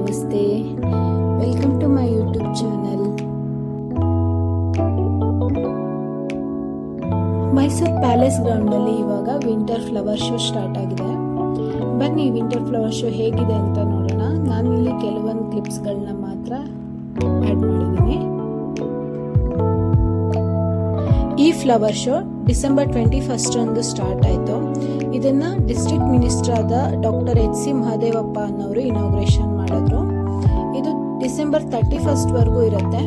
ನಮಸ್ತೆ, welcome to my YouTube channel. Mysuru palace ಗ್ರೌಂಡಲ್ಲಿ ಇವಾಗ ವಿಂಟರ್ ಫ್ಲವರ್ ಶೋ ಸ್ಟಾರ್ಟ್ ಆಗಿದೆ. ಬನ್ನಿ ವಿಂಟರ್ ಫ್ಲವರ್ ಶೋ ಹೇಗಿದೆ ಅಂತ ನೋಡೋಣ. ನಾನಿಲ್ಲಿ ಕೆಲವೊಂದು ಕ್ಲಿಪ್ಸ್ಗಳನ್ನ ಮಾತ್ರ ಆ್ಯಡ್ ಮಾಡಿದ್ದೀನಿ. ಈ ಫ್ಲವರ್ ಶೋ ಡಿಸೆಂಬರ್ 21 ಸ್ಟಾರ್ಟ್ ಆಯಿತು. ಇದನ್ನು ಡಿಸ್ಟ್ರಿಕ್ಟ್ ಮಿನಿಸ್ಟರ್ ಆದ ಡಾಕ್ಟರ್ HC ಮಹದೇವಪ್ಪ ಅನ್ನೋರು ಇನಾಗ್ರೇಷನ್ ಮಾಡಿದ್ರು. ಇದು ಡಿಸೆಂಬರ್ 31 ಇರುತ್ತೆ.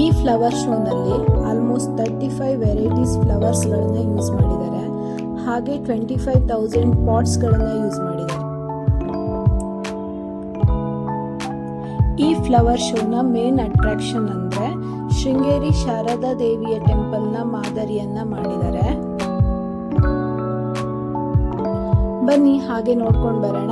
ಈ ಫ್ಲವರ್ ಶೋನಲ್ಲಿ ಆಲ್ಮೋಸ್ಟ್ 35 ವೆರೈಟೀಸ್ ಫ್ಲವರ್ಸ್ಗಳನ್ನ ಯೂಸ್ ಮಾಡಿದ್ದಾರೆ. ಹಾಗೆ 25,000 ಪಾಟ್ಸ್ಗಳನ್ನ ಯೂಸ್ ಮಾಡಿದ್ದಾರೆ. ಈ ಫ್ಲವರ್ ಶೋನ ಮೇನ್ ಅಟ್ರಾಕ್ಷನ್ ಅಂದರೆ ಶೃಂಗೇರಿ ಶಾರದಾ ದೇವಿಯ ಟೆಂಪಲ್ನ ಮಾದರಿಯನ್ನ ಮಾಡಿದ್ದಾರೆ. ಬನ್ನಿ ಹಾಗೆ ನೋಡ್ಕೊಂಡು ಬರೋಣ.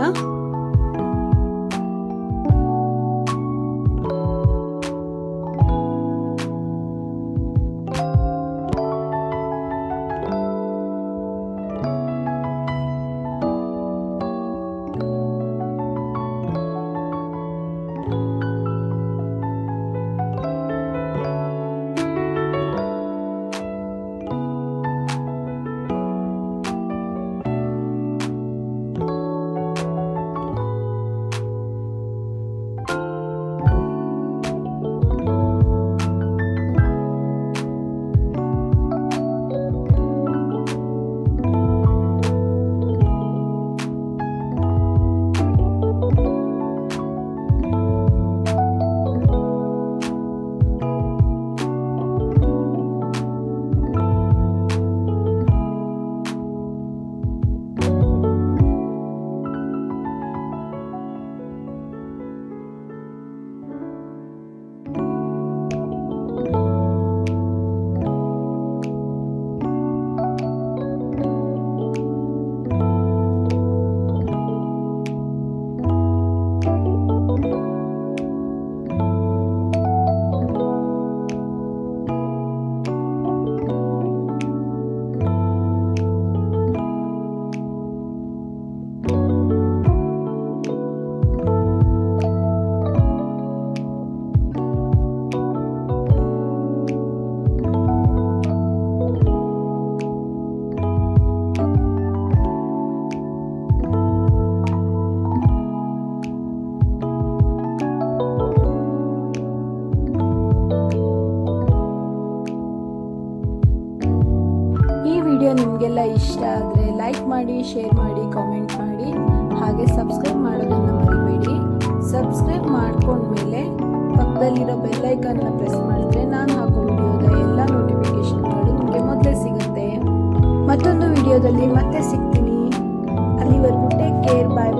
ನಿಮಗೆಲ್ಲ ಇಷ್ಟ ಆದರೆ ಲೈಕ್ ಮಾಡಿ, ಶೇರ್ ಮಾಡಿ, ಕಾಮೆಂಟ್ ಮಾಡಿ, ಹಾಗೆ ಸಬ್ಸ್ಕ್ರೈಬ್ ಮಾಡೋದನ್ನು ಮರಿಬೇಡಿ. ಸಬ್ಸ್ಕ್ರೈಬ್ ಮಾಡ್ಕೊಂಡ್ಮೇಲೆ ಪಕ್ಕದಲ್ಲಿರೋ ಬೆಲ್ ಐಕಾನ್ನ ಪ್ರೆಸ್ ಮಾಡಿದ್ರೆ ನಾನು ಹಾಕೋ ವಿಡಿಯೋದ ಎಲ್ಲ ನೋಟಿಫಿಕೇಶನ್ಗಳು ನಿಮಗೆ ಮೊದಲೇ ಸಿಗುತ್ತೆ. ಮತ್ತೊಂದು ವಿಡಿಯೋದಲ್ಲಿ ಮತ್ತೆ ಸಿಗ್ತೀನಿ. ಅಲ್ಲಿವರೆಗೂ ಟೇಕ್ ಕೇರ್, ಬಾಯ್.